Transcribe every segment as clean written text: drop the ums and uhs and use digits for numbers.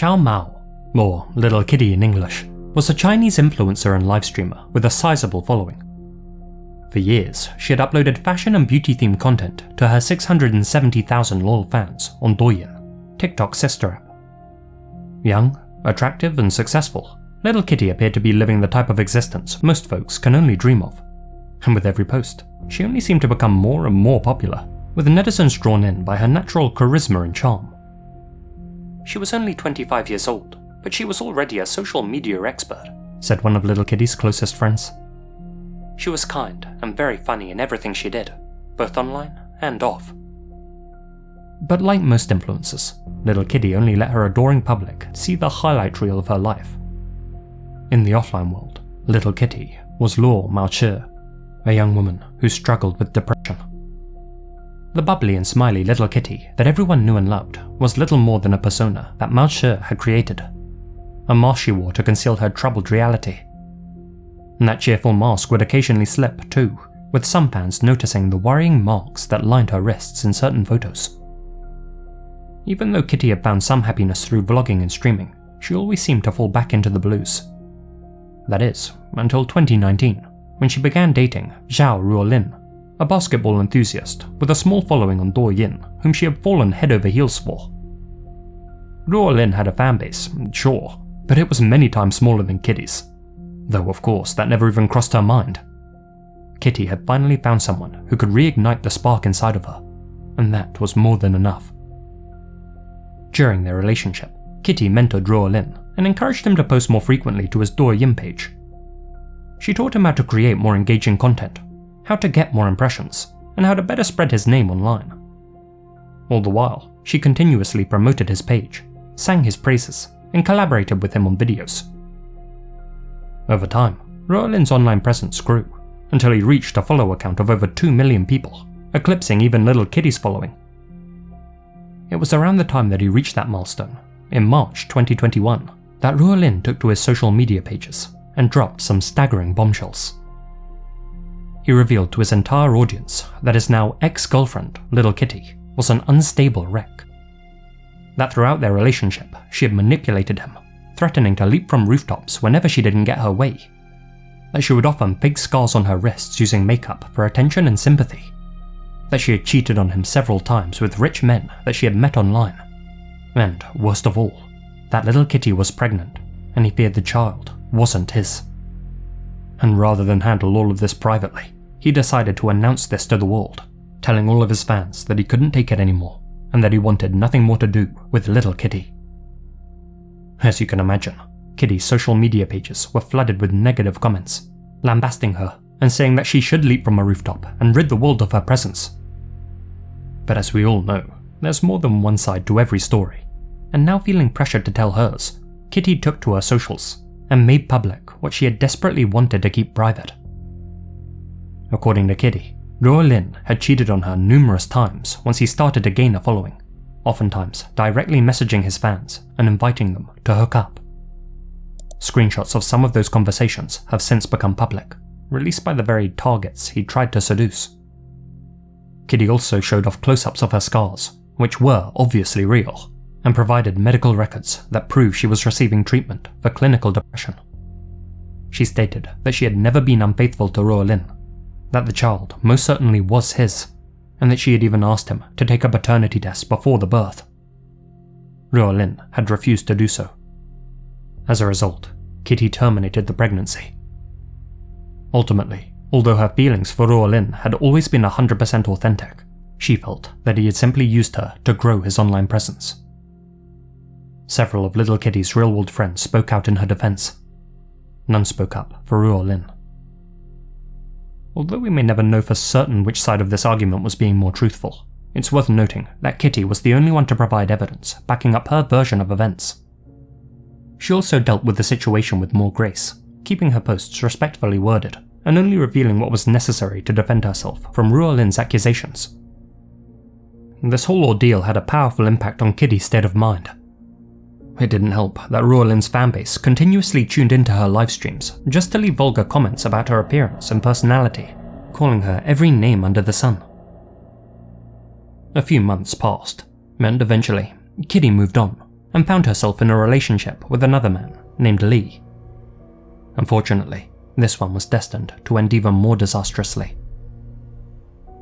Ciummo, or Little Kitty in English, was a Chinese influencer and livestreamer with a sizable following. For years, she had uploaded fashion and beauty-themed content to her 670,000 loyal fans on Douyin, TikTok's sister app. Young, attractive, and successful, Little Kitty appeared to be living the type of existence most folks can only dream of. And with every post, she only seemed to become more and more popular, with netizens drawn in by her natural charisma and charm. She was only 25 years old, but she was already a social media expert, said one of Little Kitty's closest friends. She was kind and very funny in everything she did, both online and off. But like most influencers, Little Kitty only let her adoring public see the highlight reel of her life. In the offline world, Little Kitty was Laure Malcher, a young woman who struggled with depression. The bubbly and smiley Little Kitty that everyone knew and loved was little more than a persona that Malcher had created, a mask she wore to conceal her troubled reality. And that cheerful mask would occasionally slip too, with some fans noticing the worrying marks that lined her wrists in certain photos. Even though Kitty had found some happiness through vlogging and streaming, she always seemed to fall back into the blues. That is, until 2019, when she began dating Zhao Ruolin, a basketball enthusiast with a small following on Douyin whom she had fallen head over heels for. Ruolin had a fanbase, sure, but it was many times smaller than Kitty's. Though of course that never even crossed her mind. Kitty had finally found someone who could reignite the spark inside of her, and that was more than enough. During their relationship, Kitty mentored Ruolin and encouraged him to post more frequently to his Douyin page. She taught him how to create more engaging content, how to get more impressions, and how to better spread his name online. All the while, she continuously promoted his page, sang his praises, and collaborated with him on videos. Over time, Ruolin's online presence grew, until he reached a follower count of over 2 million people, eclipsing even Little Kitty's following. It was around the time that he reached that milestone, in March 2021, that Ruolin took to his social media pages and dropped some staggering bombshells. He revealed to his entire audience that his now ex-girlfriend, Little Kitty, was an unstable wreck. That throughout their relationship, she had manipulated him, threatening to leap from rooftops whenever she didn't get her way. That she would often fake scars on her wrists using makeup for attention and sympathy. That she had cheated on him several times with rich men that she had met online. And, worst of all, that Little Kitty was pregnant, and he feared the child wasn't his. And rather than handle all of this privately, he decided to announce this to the world, telling all of his fans that he couldn't take it anymore, and that he wanted nothing more to do with Little Kitty. As you can imagine, Kitty's social media pages were flooded with negative comments, lambasting her and saying that she should leap from a rooftop and rid the world of her presence. But as we all know, there's more than one side to every story, and now feeling pressured to tell hers, Kitty took to her socials and made public what she had desperately wanted to keep private. According to Kitty, Ruolin had cheated on her numerous times once he started to gain a following, oftentimes directly messaging his fans and inviting them to hook up. Screenshots of some of those conversations have since become public, released by the very targets he tried to seduce. Kitty also showed off close-ups of her scars, which were obviously real, and provided medical records that prove she was receiving treatment for clinical depression. She stated that she had never been unfaithful to Ruolin, that the child most certainly was his, and that she had even asked him to take a paternity test before the birth. Ruolin had refused to do so. As a result, Kitty terminated the pregnancy. Ultimately, although her feelings for Ruolin had always been 100% authentic, she felt that he had simply used her to grow his online presence. Several of Little Kitty's real-world friends spoke out in her defense. None spoke up for Ruolin. Although we may never know for certain which side of this argument was being more truthful, it's worth noting that Kitty was the only one to provide evidence backing up her version of events. She also dealt with the situation with more grace, keeping her posts respectfully worded and only revealing what was necessary to defend herself from Ruolin's accusations. This whole ordeal had a powerful impact on Kitty's state of mind. It didn't help that Ruolin's fanbase continuously tuned into her livestreams just to leave vulgar comments about her appearance and personality, calling her every name under the sun. A few months passed, and eventually, Kitty moved on, and found herself in a relationship with another man named Lee. Unfortunately, this one was destined to end even more disastrously.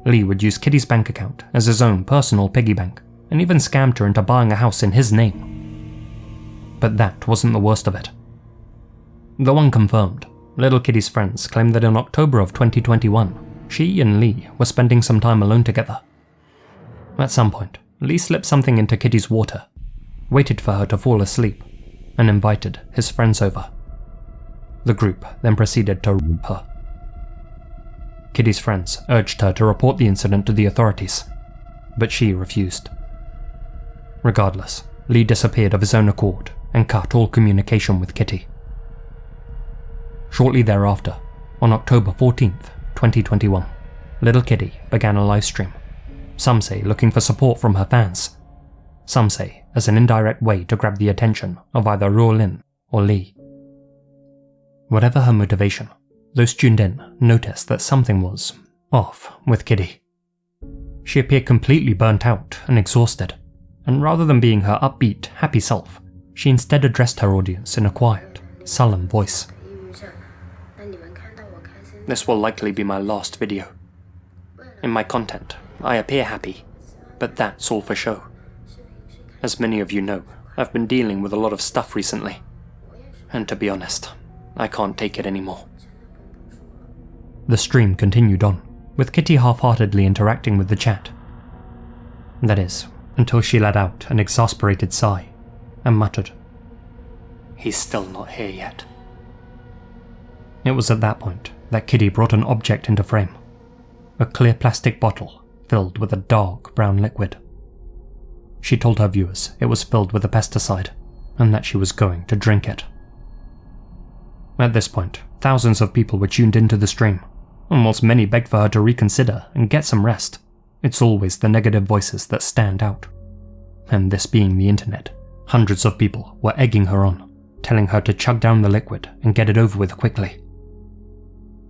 Lee would use Kitty's bank account as his own personal piggy bank and even scammed her into buying a house in his name. But that wasn't the worst of it. Though unconfirmed, little Kitty's friends claimed that in October of 2021, she and Lee were spending some time alone together. At some point, Lee slipped something into Kitty's water, waited for her to fall asleep, and invited his friends over. The group then proceeded to rape her. Kitty's friends urged her to report the incident to the authorities, but she refused. Regardless, Lee disappeared of his own accord and cut all communication with Kitty. Shortly thereafter, on October 14th, 2021, little Kitty began a livestream, some say looking for support from her fans, some say as an indirect way to grab the attention of either Colin or Lee. Whatever her motivation, those tuned in noticed that something was off with Kitty. She appeared completely burnt out and exhausted, and rather than being her upbeat, happy self, she instead addressed her audience in a quiet, sullen voice. This will likely be my last video. In my content, I appear happy, but that's all for show. As many of you know, I've been dealing with a lot of stuff recently, and to be honest, I can't take it anymore. The stream continued on, with Kitty half-heartedly interacting with the chat. That is, until she let out an exasperated sigh and muttered, "He's still not here yet." It was at that point that Kitty brought an object into frame, a clear plastic bottle filled with a dark brown liquid. She told her viewers it was filled with a pesticide and that she was going to drink it. At this point, thousands of people were tuned into the stream, and whilst many begged for her to reconsider and get some rest, it's always the negative voices that stand out. And this being the internet, hundreds of people were egging her on, telling her to chug down the liquid and get it over with quickly.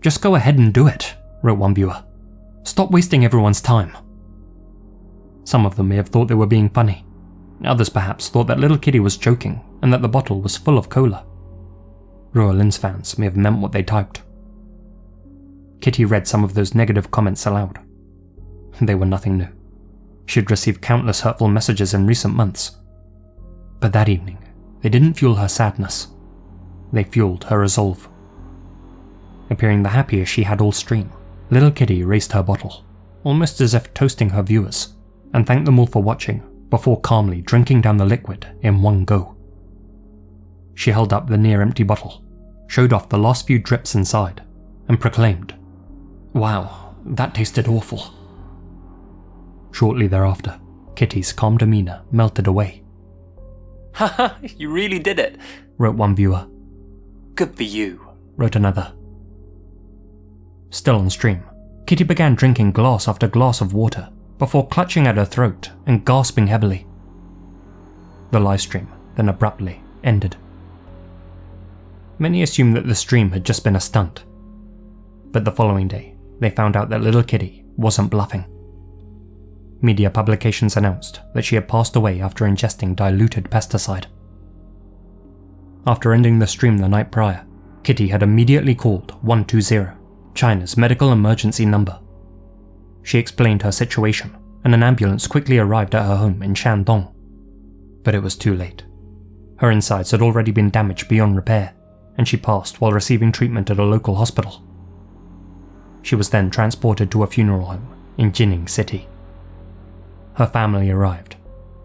"Just go ahead and do it," wrote one viewer. "Stop wasting everyone's time." Some of them may have thought they were being funny. Others perhaps thought that little Kitty was joking and that the bottle was full of cola. Royal fans may have meant what they typed. Kitty read some of those negative comments aloud. They were nothing new. She'd received countless hurtful messages in recent months. But that evening, they didn't fuel her sadness. They fueled her resolve. Appearing the happiest she had all stream, little Kitty raised her bottle, almost as if toasting her viewers, and thanked them all for watching before calmly drinking down the liquid in one go. She held up the near-empty bottle, showed off the last few drips inside, and proclaimed, "Wow, that tasted awful." Shortly thereafter, Kitty's calm demeanour melted away. "Haha, you really did it," wrote one viewer. "Good for you," wrote another. Still on stream, Kitty began drinking glass after glass of water before clutching at her throat and gasping heavily. The livestream then abruptly ended. Many assumed that the stream had just been a stunt, but the following day, they found out that little Kitty wasn't bluffing. Media publications announced that she had passed away after ingesting diluted pesticide. After ending the stream the night prior, Kitty had immediately called 120, China's medical emergency number. She explained her situation, and an ambulance quickly arrived at her home in Shandong. But it was too late. Her insides had already been damaged beyond repair, and she passed while receiving treatment at a local hospital. She was then transported to a funeral home in Jining City. Her family arrived,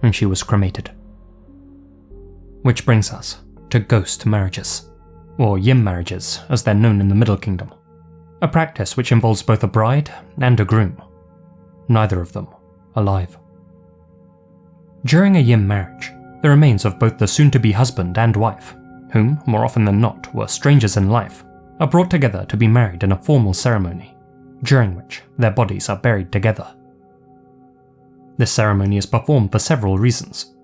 and she was cremated. Which brings us to ghost marriages, or yin marriages as they're known in the Middle Kingdom, a practice which involves both a bride and a groom, neither of them alive. During a yin marriage, the remains of both the soon-to-be husband and wife, whom, more often than not, were strangers in life, are brought together to be married in a formal ceremony, during which their bodies are buried together. This ceremony is performed for several reasons.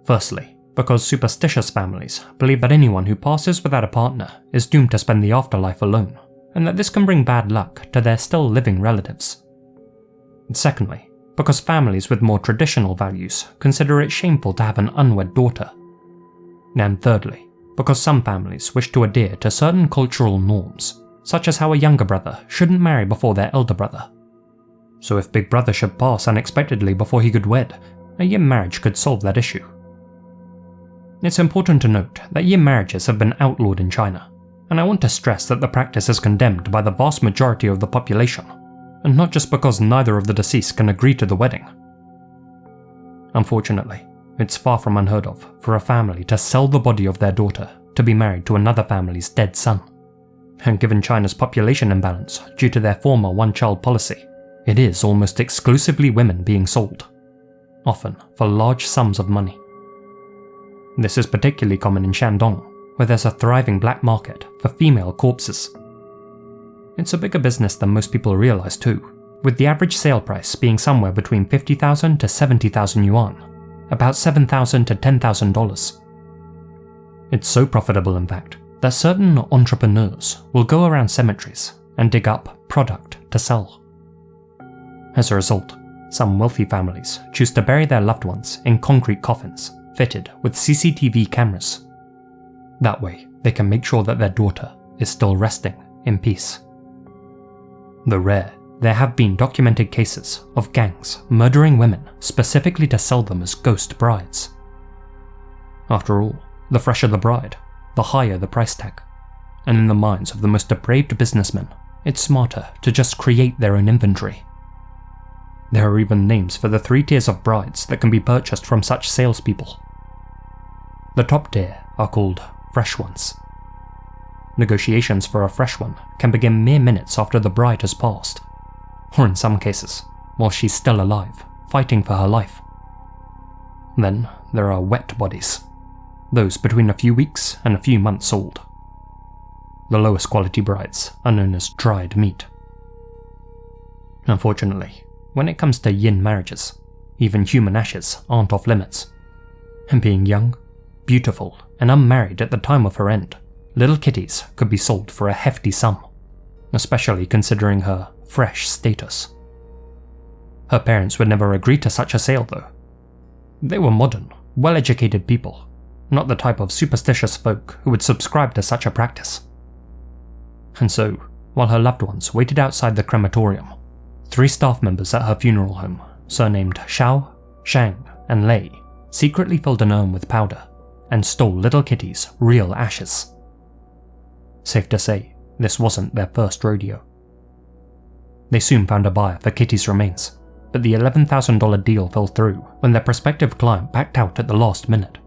Firstly, because superstitious families believe that anyone who passes without a partner is doomed to spend the afterlife alone, and that this can bring bad luck to their still living relatives. And secondly, because families with more traditional values consider it shameful to have an unwed daughter. And thirdly, because some families wish to adhere to certain cultural norms, such as how a younger brother shouldn't marry before their elder brother. So if big brother should pass unexpectedly before he could wed, a yin marriage could solve that issue. It's important to note that yin marriages have been outlawed in China, and I want to stress that the practice is condemned by the vast majority of the population, and not just because neither of the deceased can agree to the wedding. Unfortunately, it's far from unheard of for a family to sell the body of their daughter to be married to another family's dead son. And given China's population imbalance due to their former one-child policy, it is almost exclusively women being sold, often for large sums of money. This is particularly common in Shandong, where there's a thriving black market for female corpses. It's a bigger business than most people realize too, with the average sale price being somewhere between 50,000 to 70,000 yuan, about $7,000 to $10,000. It's so profitable, in fact, that certain entrepreneurs will go around cemeteries and dig up product to sell. As a result, some wealthy families choose to bury their loved ones in concrete coffins fitted with CCTV cameras. That way, they can make sure that their daughter is still resting in peace. Though rare, there have been documented cases of gangs murdering women specifically to sell them as ghost brides. After all, the fresher the bride, the higher the price tag, and in the minds of the most depraved businessmen, it's smarter to just create their own inventory. There are even names for the 3 tiers of brides that can be purchased from such salespeople. The top tier are called fresh ones. Negotiations for a fresh one can begin mere minutes after the bride has passed, or in some cases, while she's still alive, fighting for her life. Then there are wet bodies, those between a few weeks and a few months old. The lowest quality brides are known as dried meat. Unfortunately, when it comes to yin marriages, even human ashes aren't off limits. And being young, beautiful, and unmarried at the time of her end, little kitties could be sold for a hefty sum, especially considering her fresh status. Her parents would never agree to such a sale though. They were modern, well-educated people, not the type of superstitious folk who would subscribe to such a practice. And so, while her loved ones waited outside the crematorium, 3 staff members at her funeral home, surnamed Xiao, Shang, and Lei, secretly filled an urn with powder and stole little Kitty's real ashes. Safe to say, this wasn't their first rodeo. They soon found a buyer for Kitty's remains, but the $11,000 deal fell through when their prospective client backed out at the last minute.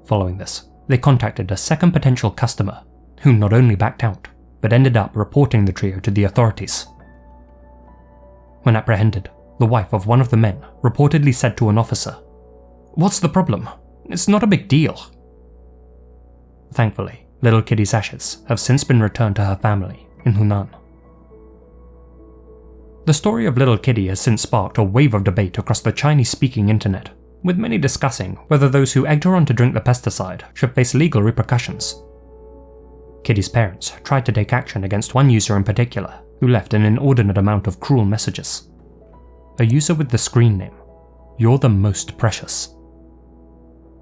Following this, they contacted a second potential customer, who not only backed out, but ended up reporting the trio to the authorities. When apprehended, the wife of one of the men reportedly said to an officer, "What's the problem? It's not a big deal." Thankfully, little Kitty's ashes have since been returned to her family in Hunan. The story of little Kitty has since sparked a wave of debate across the Chinese-speaking internet, with many discussing whether those who egged her on to drink the pesticide should face legal repercussions. Kitty's parents tried to take action against one user in particular, who left an inordinate amount of cruel messages. A user with the screen name, "You're the most precious."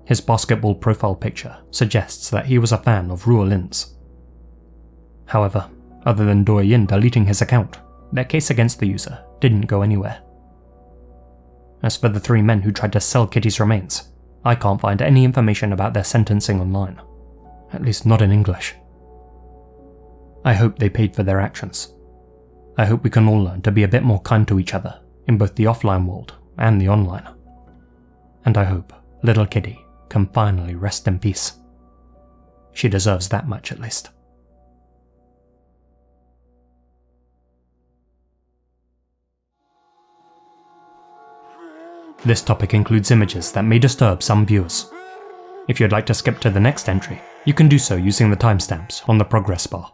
His basketball profile picture suggests that he was a fan of Ruolin's. However, other than Douyin deleting his account, their case against the user didn't go anywhere. As for the 3 men who tried to sell Kitty's remains, I can't find any information about their sentencing online, at least not in English. I hope they paid for their actions. I hope we can all learn to be a bit more kind to each other in both the offline world and the online. And I hope little Kitty can finally rest in peace. She deserves that much at least. This topic includes images that may disturb some viewers. If you'd like to skip to the next entry, you can do so using the timestamps on the progress bar.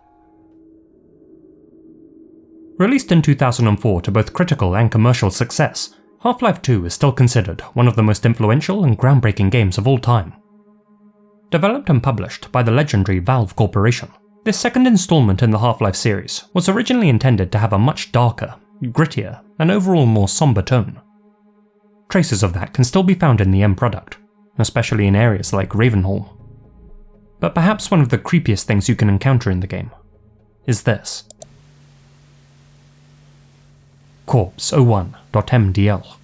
Released in 2004 to both critical and commercial success, Half-Life 2 is still considered one of the most influential and groundbreaking games of all time. Developed and published by the legendary Valve Corporation, this second installment in the Half-Life series was originally intended to have a much darker, grittier, and overall more somber tone. Traces of that can still be found in the end product, especially in areas like Ravenhall. But perhaps one of the creepiest things you can encounter in the game is this. Corpse01.mdl.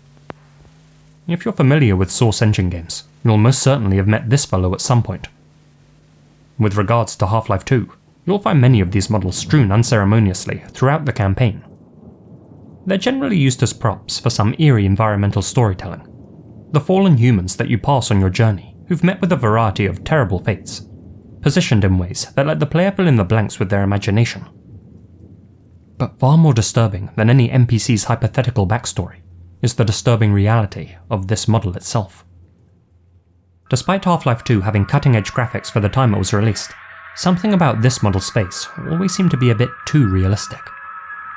If you're familiar with Source Engine games, you'll most certainly have met this fellow at some point. With regards to Half-Life 2, you'll find many of these models strewn unceremoniously throughout the campaign. They're generally used as props for some eerie environmental storytelling. The fallen humans that you pass on your journey, who've met with a variety of terrible fates, positioned in ways that let the player fill in the blanks with their imagination. But far more disturbing than any NPC's hypothetical backstory is the disturbing reality of this model itself. Despite Half-Life 2 having cutting-edge graphics for the time it was released, something about this model's face always seemed to be a bit too realistic.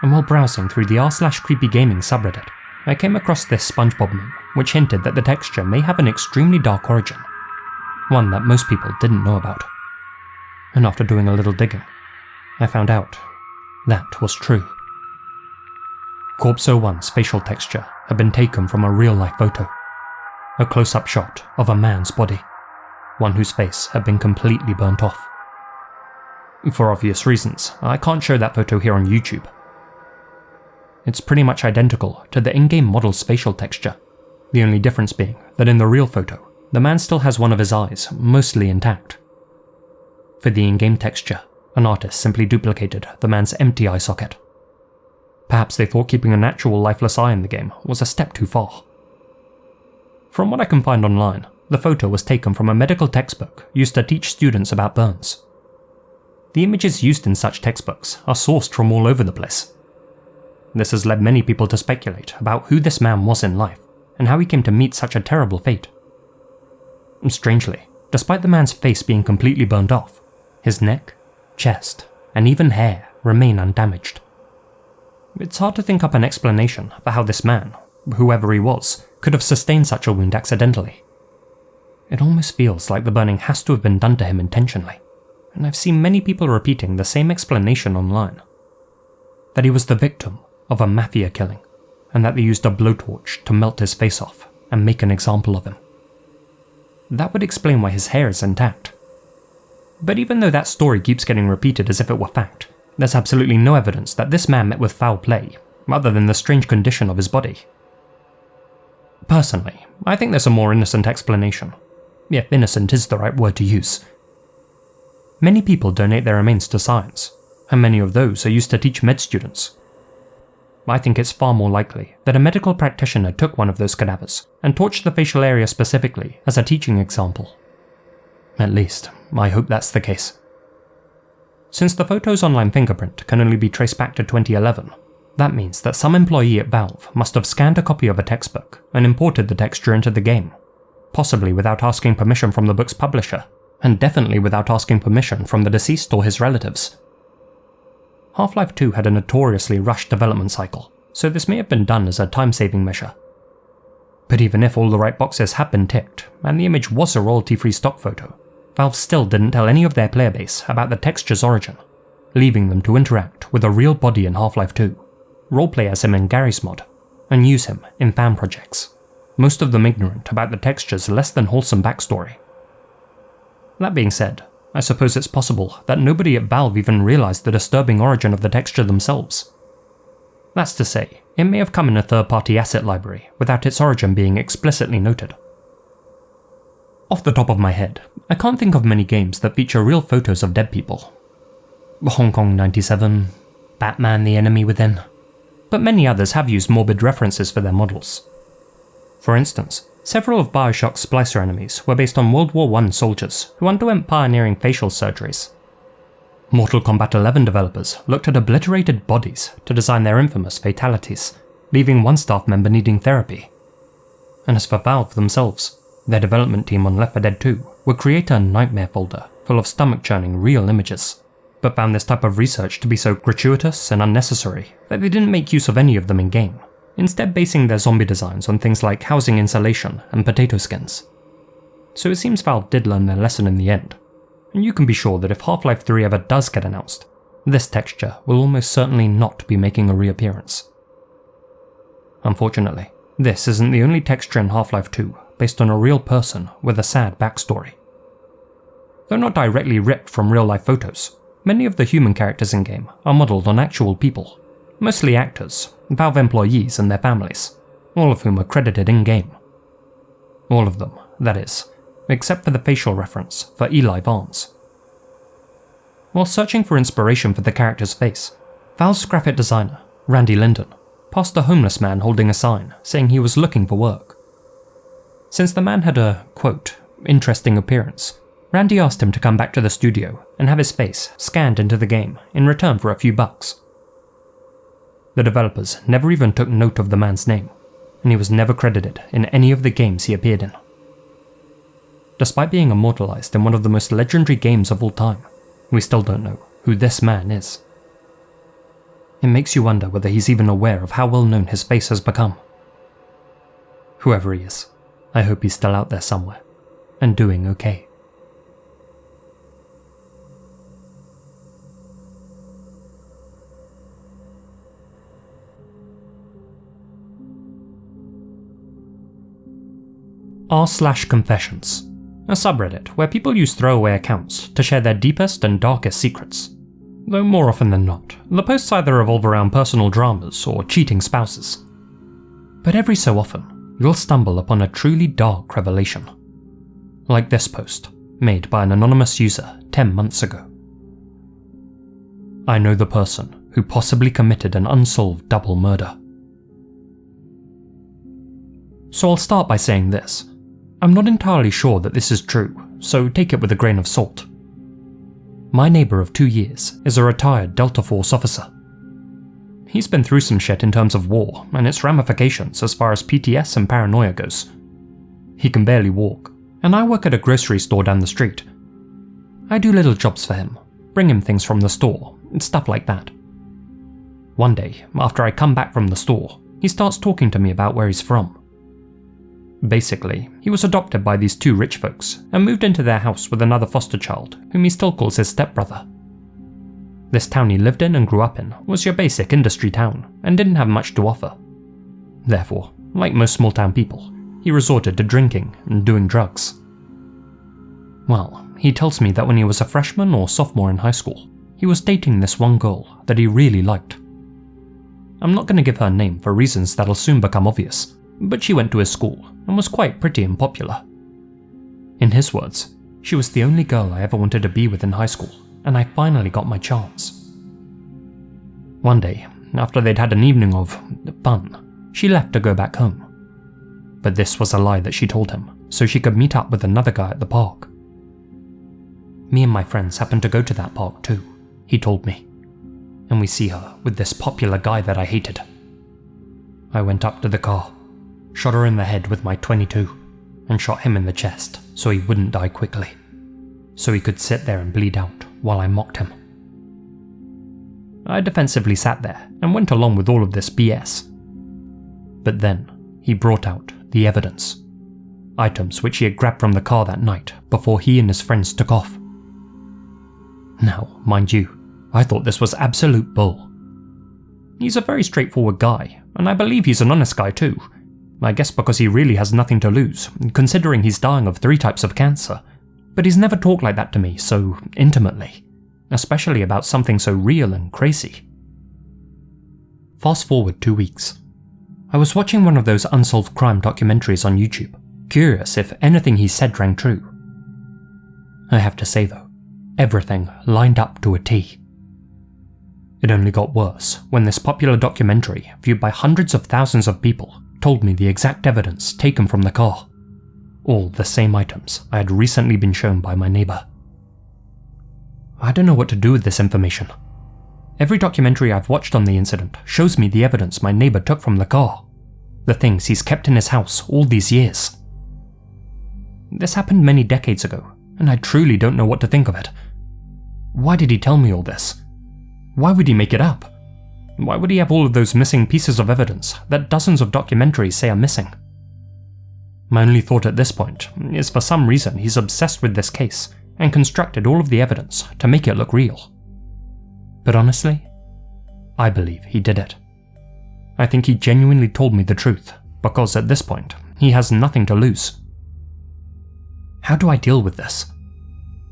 And while browsing through the r/creepygaming subreddit, I came across this SpongeBob meme which hinted that the texture may have an extremely dark origin, one that most people didn't know about. And after doing a little digging, I found out that was true. Corpse01's facial texture had been taken from a real-life photo, a close-up shot of a man's body, one whose face had been completely burnt off. For obvious reasons, I can't show that photo here on YouTube. It's pretty much identical to the in-game model's facial texture, the only difference being that in the real photo, the man still has one of his eyes mostly intact. For the in-game texture, an artist simply duplicated the man's empty eye socket. Perhaps they thought keeping an actual lifeless eye in the game was a step too far. From what I can find online, the photo was taken from a medical textbook used to teach students about burns. The images used in such textbooks are sourced from all over the place. This has led many people to speculate about who this man was in life and how he came to meet such a terrible fate. Strangely, despite the man's face being completely burned off, his neck, chest, and even hair remain undamaged. It's hard to think up an explanation for how this man, whoever he was, could have sustained such a wound accidentally. It almost feels like the burning has to have been done to him intentionally, and I've seen many people repeating the same explanation online. That he was the victim of a mafia killing, and that they used a blowtorch to melt his face off and make an example of him. That would explain why his hair is intact. But even though that story keeps getting repeated as if it were fact, there's absolutely no evidence that this man met with foul play, other than the strange condition of his body. Personally, I think there's a more innocent explanation, if innocent is the right word to use. Many people donate their remains to science, and many of those are used to teach med students. I think it's far more likely that a medical practitioner took one of those cadavers and torched the facial area specifically as a teaching example. At least, I hope that's the case. Since the photo's online fingerprint can only be traced back to 2011, that means that some employee at Valve must have scanned a copy of a textbook and imported the texture into the game, possibly without asking permission from the book's publisher, and definitely without asking permission from the deceased or his relatives. Half-Life 2 had a notoriously rushed development cycle, so this may have been done as a time-saving measure. But even if all the right boxes had been ticked, and the image was a royalty-free stock photo, Valve still didn't tell any of their player base about the texture's origin, leaving them to interact with a real body in Half-Life 2, roleplay as him in Gary's mod, and use him in fan projects, most of them ignorant about the texture's less than wholesome backstory. That being said, I suppose it's possible that nobody at Valve even realized the disturbing origin of the texture themselves. That's to say, it may have come in a third-party asset library without its origin being explicitly noted. Off the top of my head, I can't think of many games that feature real photos of dead people. Hong Kong 97, Batman: The Enemy Within, but many others have used morbid references for their models. For instance, several of Bioshock's splicer enemies were based on World War I soldiers who underwent pioneering facial surgeries. Mortal Kombat 11 developers looked at obliterated bodies to design their infamous fatalities, leaving one staff member needing therapy. And as for Valve themselves, their development team on Left 4 Dead 2 would create a nightmare folder full of stomach-churning real images, but found this type of research to be so gratuitous and unnecessary that they didn't make use of any of them in-game, instead basing their zombie designs on things like housing insulation and potato skins. So it seems Valve did learn their lesson in the end, and you can be sure that if Half-Life 3 ever does get announced, this texture will almost certainly not be making a reappearance. Unfortunately, this isn't the only texture in Half-Life 2 based on a real person with a sad backstory. Though not directly ripped from real-life photos, many of the human characters in-game are modelled on actual people, mostly actors, Valve employees and their families, all of whom are credited in-game. All of them, that is, except for the facial reference for Eli Barnes. While searching for inspiration for the character's face, Valve's graphic designer, Randy Linden, passed a homeless man holding a sign saying he was looking for work. Since the man had a, quote, interesting appearance, Randy asked him to come back to the studio and have his face scanned into the game in return for a few bucks. The developers never even took note of the man's name, and he was never credited in any of the games he appeared in. Despite being immortalized in one of the most legendary games of all time, we still don't know who this man is. It makes you wonder whether he's even aware of how well known his face has become. Whoever he is, I hope he's still out there somewhere, and doing okay. r/confessions, a subreddit where people use throwaway accounts to share their deepest and darkest secrets. Though more often than not, the posts either revolve around personal dramas or cheating spouses. But every so often, you'll stumble upon a truly dark revelation. Like this post, made by an anonymous user 10 months ago. I know the person who possibly committed an unsolved double murder. So I'll start by saying this. I'm not entirely sure that this is true, so take it with a grain of salt. My neighbour of 2 years is a retired Delta Force officer. He's been through some shit in terms of war and its ramifications as far as PTS and paranoia goes. He can barely walk, and I work at a grocery store down the street. I do little jobs for him, bring him things from the store, and stuff like that. One day, after I come back from the store, he starts talking to me about where he's from. Basically, he was adopted by these 2 rich folks and moved into their house with another foster child, whom he still calls his stepbrother. This town he lived in and grew up in was your basic industry town and didn't have much to offer. Therefore, like most small town people, he resorted to drinking and doing drugs. Well, he tells me that when he was a freshman or sophomore in high school, he was dating this one girl that he really liked. I'm not going to give her name for reasons that'll soon become obvious, but she went to his school and was quite pretty and popular. In his words, she was the only girl I ever wanted to be with in high school, and I finally got my chance. One day, after they'd had an evening of fun, she left to go back home. But this was a lie that she told him, so she could meet up with another guy at the park. Me and my friends happened to go to that park too, he told me, and we see her with this popular guy that I hated. I went up to the car, shot her in the head with my .22, and shot him in the chest so he wouldn't die quickly, so he could sit there and bleed out while I mocked him. I defensively sat there and went along with all of this BS. But then, he brought out the evidence. Items which he had grabbed from the car that night before he and his friends took off. Now, mind you, I thought this was absolute bull. He's a very straightforward guy, and I believe he's an honest guy too. I guess because he really has nothing to lose, considering he's dying of 3 types of cancer. But he's never talked like that to me so intimately, especially about something so real and crazy. Fast forward 2 weeks. I was watching one of those unsolved crime documentaries on YouTube, curious if anything he said rang true. I have to say though, everything lined up to a T. It only got worse when this popular documentary, viewed by hundreds of thousands of people, told me the exact evidence taken from the car. All the same items I had recently been shown by my neighbour. I don't know what to do with this information. Every documentary I've watched on the incident shows me the evidence my neighbour took from the car. The things he's kept in his house all these years. This happened many decades ago, and I truly don't know what to think of it. Why did he tell me all this? Why would he make it up? Why would he have all of those missing pieces of evidence that dozens of documentaries say are missing? My only thought at this point is for some reason he's obsessed with this case and constructed all of the evidence to make it look real. But honestly, I believe he did it. I think he genuinely told me the truth, because at this point, he has nothing to lose. How do I deal with this?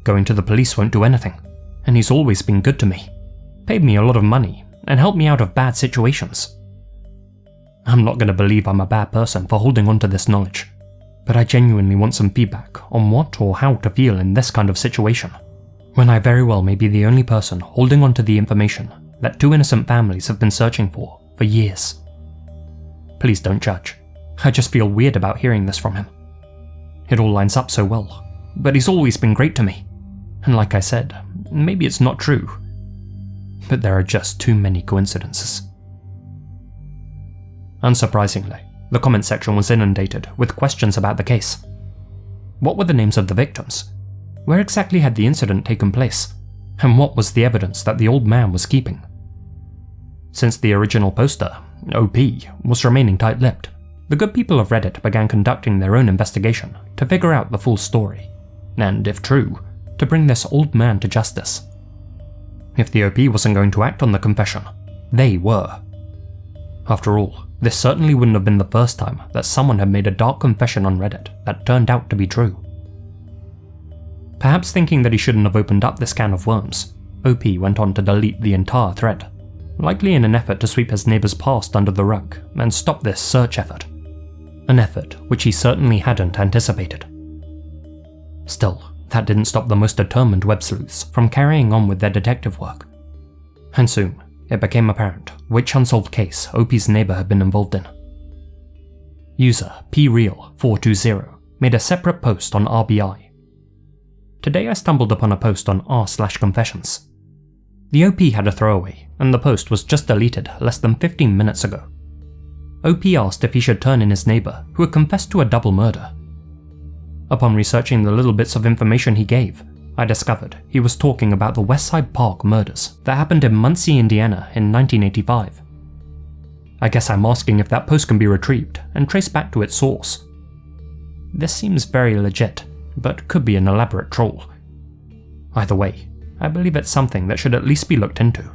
Going to the police won't do anything, and he's always been good to me, paid me a lot of money, and helped me out of bad situations. I'm not going to believe I'm a bad person for holding on to this knowledge, but I genuinely want some feedback on what or how to feel in this kind of situation, when I very well may be the only person holding on to the information that two innocent families have been searching for years. Please don't judge. I just feel weird about hearing this from him. It all lines up so well, but he's always been great to me, and like I said, maybe it's not true, but there are just too many coincidences. Unsurprisingly, the comment section was inundated with questions about the case. What were the names of the victims? Where exactly had the incident taken place? And what was the evidence that the old man was keeping? Since the original poster, OP, was remaining tight-lipped, the good people of Reddit began conducting their own investigation to figure out the full story, and, if true, to bring this old man to justice. If the OP wasn't going to act on the confession, they were. After all, this certainly wouldn't have been the first time that someone had made a dark confession on Reddit that turned out to be true. Perhaps thinking that he shouldn't have opened up this can of worms, OP went on to delete the entire thread, likely in an effort to sweep his neighbour's past under the rug and stop this search effort. An effort which he certainly hadn't anticipated. Still, that didn't stop the most determined web sleuths from carrying on with their detective work. And soon, it became apparent which unsolved case OP's neighbour had been involved in. User PReal420 made a separate post on RBI. Today I stumbled upon a post on r/confessions. The OP had a throwaway, and the post was just deleted less than 15 minutes ago. OP asked if he should turn in his neighbour who had confessed to a double murder. Upon researching the little bits of information he gave, I discovered he was talking about the Westside Park murders that happened in Muncie, Indiana in 1985. I guess I'm asking if that post can be retrieved and traced back to its source. This seems very legit, but could be an elaborate troll. Either way, I believe it's something that should at least be looked into.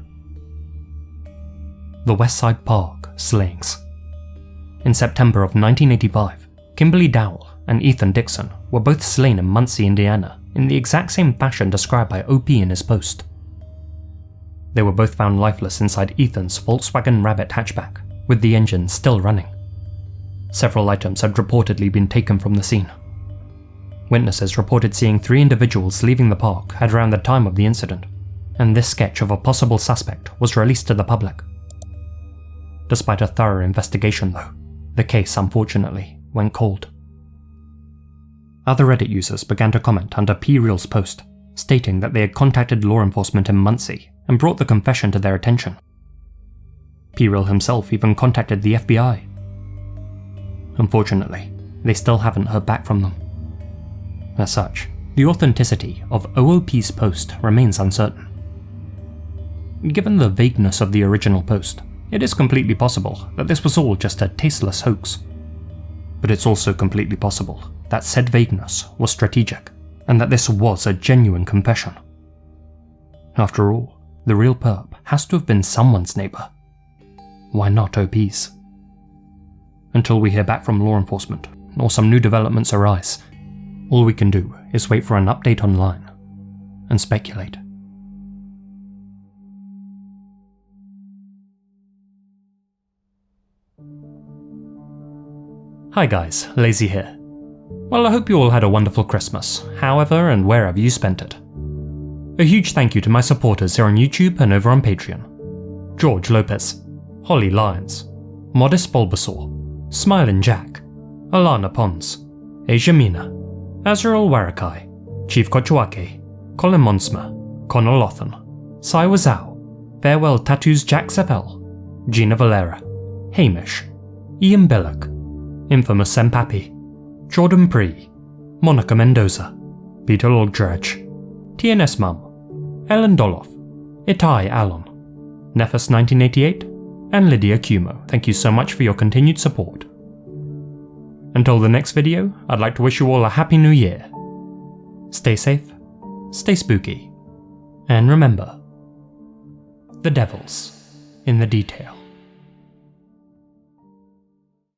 The Westside Park slayings. In September of 1985, Kimberly Dowell and Ethan Dixon were both slain in Muncie, Indiana, in the exact same fashion described by OP in his post. They were both found lifeless inside Ethan's Volkswagen Rabbit hatchback, with the engine still running. Several items had reportedly been taken from the scene. Witnesses reported seeing 3 individuals leaving the park at around the time of the incident, and this sketch of a possible suspect was released to the public. Despite a thorough investigation though, the case unfortunately went cold. Other Reddit users began to comment under PReal's post, stating that they had contacted law enforcement in Muncie and brought the confession to their attention. PReal himself even contacted the FBI. Unfortunately, they still haven't heard back from them. As such, the authenticity of OOP's post remains uncertain. Given the vagueness of the original post, it is completely possible that this was all just a tasteless hoax. But it's also completely possible that said vagueness was strategic, and that this was a genuine confession. After all, the real perp has to have been someone's neighbour. Why not OP's? Until we hear back from law enforcement, or some new developments arise, all we can do is wait for an update online, and speculate. Hi guys, Lazy here. Well, I hope you all had a wonderful Christmas, however and wherever you spent it. A huge thank you to my supporters here on YouTube and over on Patreon. George Lopez, Holly Lyons, ModestBulbasaur, SmilinJack, Alana Pons, asiamina, Azrael Warakai, Chief Cochuaque, Colin Monsma, Connor Louthan, Wewzow, Farewelltattoosjaxfl, Gina Valera, Hamish, Biluck, Infamous Sempapi, Jordan Pree, Monica Mendoza, Peter Lulgjuraj, TNS Mum, Ellen Dolloff, Itai Alon, Nefus 1988, and Lydia Ciummo. Thank you so much for your continued support. Until the next video, I'd like to wish you all a happy new year. Stay safe, stay spooky, and remember, the devil's in the detail.